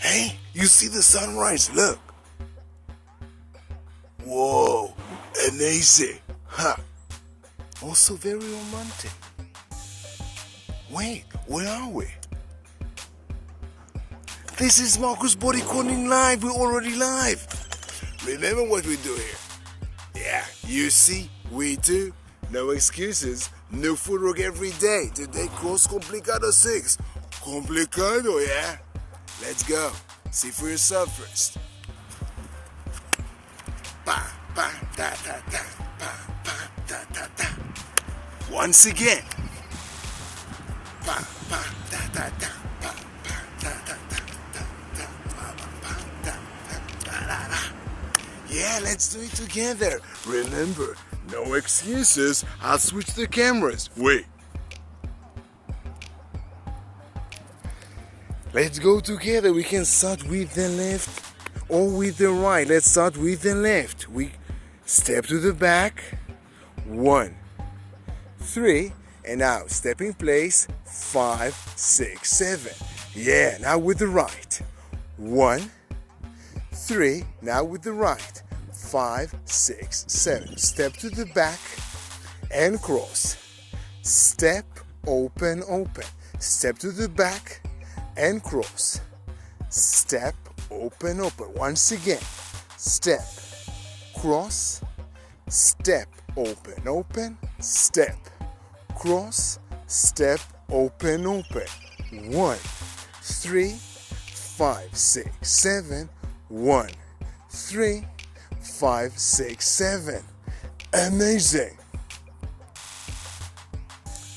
Hey, you see the sunrise, look. Whoa, amazing. Huh. Also very romantic. Wait, where are we? This is Marcus Bodycoding Live. We're already live. Remember what we do here? Yeah, you see, we do. No excuses, no footwork every day. Today, cross complicado 6. Complicado, yeah? Let's go. See for yourself first. Pa, pa, da, da, da, pa, pa, da, da, da. Once again. Pa, pa, da, da, da, pa, pa, da, da, da, da, da, pa, pa, da, da, da, da. Yeah, let's do it together. Remember, no excuses. I'll switch the cameras. Wait. Let's go together. We can start with the left or with the right. Let's start with the left. We step to the back. 1, 3. And now step in place. 5, 6, 7. Yeah, now with the right. 1, 3. Now with the right. 5, 6, 7. Step to the back and cross. Step, open, open. Step to the back and cross. Step, open, open. Once again. Step, cross. Step, open, open. Step, cross. Step, open, open. 1, 3, 5, 6, 7. 1, 3, 5, 6, 7. Amazing.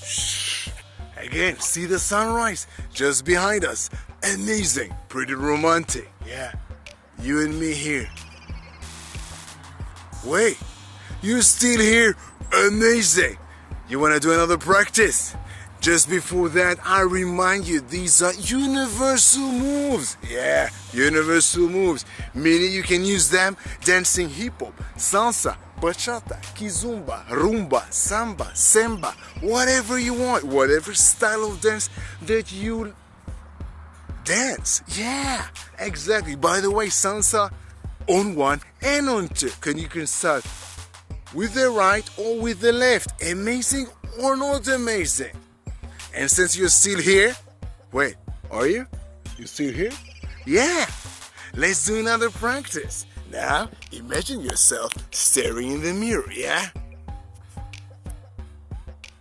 Shh. Again, see the sunrise just behind us. Amazing. Pretty romantic. Yeah. You and me here. Wait. You're still here. Amazing. You want to do another practice? Just before that, I remind you, these are universal moves. Yeah, universal moves. Meaning you can use them dancing hip-hop, salsa, bachata, kizomba, rumba, samba, samba, whatever you want, whatever style of dance that you dance. Yeah, exactly. By the way, salsa on 1 and on 2. You can start with the right or with the left. Amazing or not amazing? And since you're still here, wait, are you? You still here? Yeah, let's do another practice. Now, imagine yourself staring in the mirror, yeah?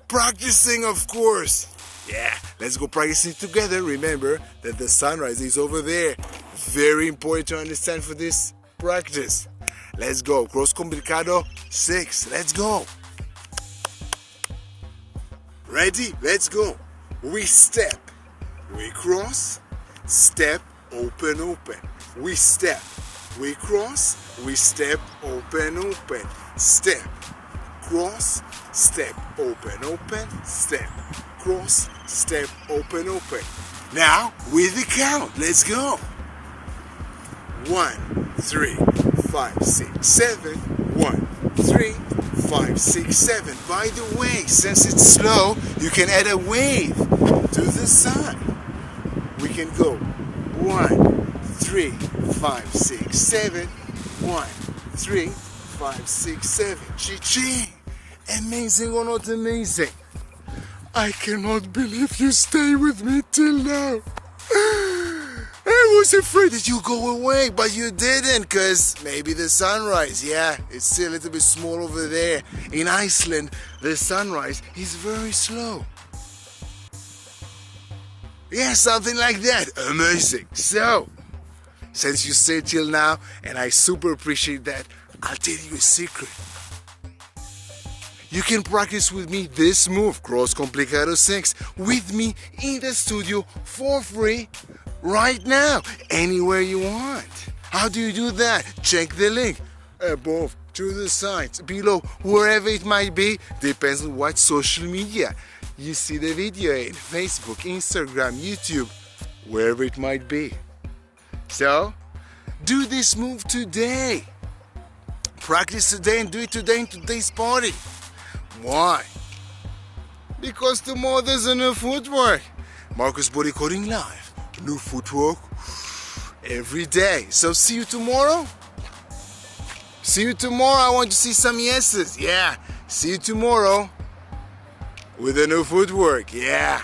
Practicing, of course. Yeah, let's go practicing together. Remember that the sunrise is over there. Very important to understand for this practice. Let's go. Cross complicado 6. Let's go. Ready? Let's go. We step. We cross. Step, open, open. We step. We cross. We step, open, open. Step. Cross. Step, open, open. Step. Cross. Step, open, open. Now, with the count. Let's go. 1, 3, 5, 6, 7. 1, 3, 5, 6, 7. By the way, since it's slow, you can add a wave to the side. We can go 1, 3, 5, 6, 7. 1, 3, 5, 6, 7. Chi-ching! Amazing or not amazing? I cannot believe you stay with me till now. I was afraid that you go away, but you didn't, because maybe the sunrise, yeah, it's still a little bit small over there. In Iceland, the sunrise is very slow. Yeah, something like that. Amazing. So, since you stayed till now, and I super appreciate that, I'll tell you a secret. You can practice with me this move, Cross Complicado 6, with me in the studio for free right now, anywhere you want. How do you do that? Check the link above, to the sides, below, wherever it might be, depends on what social media you see the video in, Facebook, Instagram, YouTube, wherever it might be. So, do this move today. Practice today and do it today in today's party. Why? Because tomorrow there's a new footwork. Marcus Bodycoding Live. New footwork every day. So see you tomorrow. See you tomorrow. I want to see some yeses. Yeah. See you tomorrow with a new footwork. Yeah.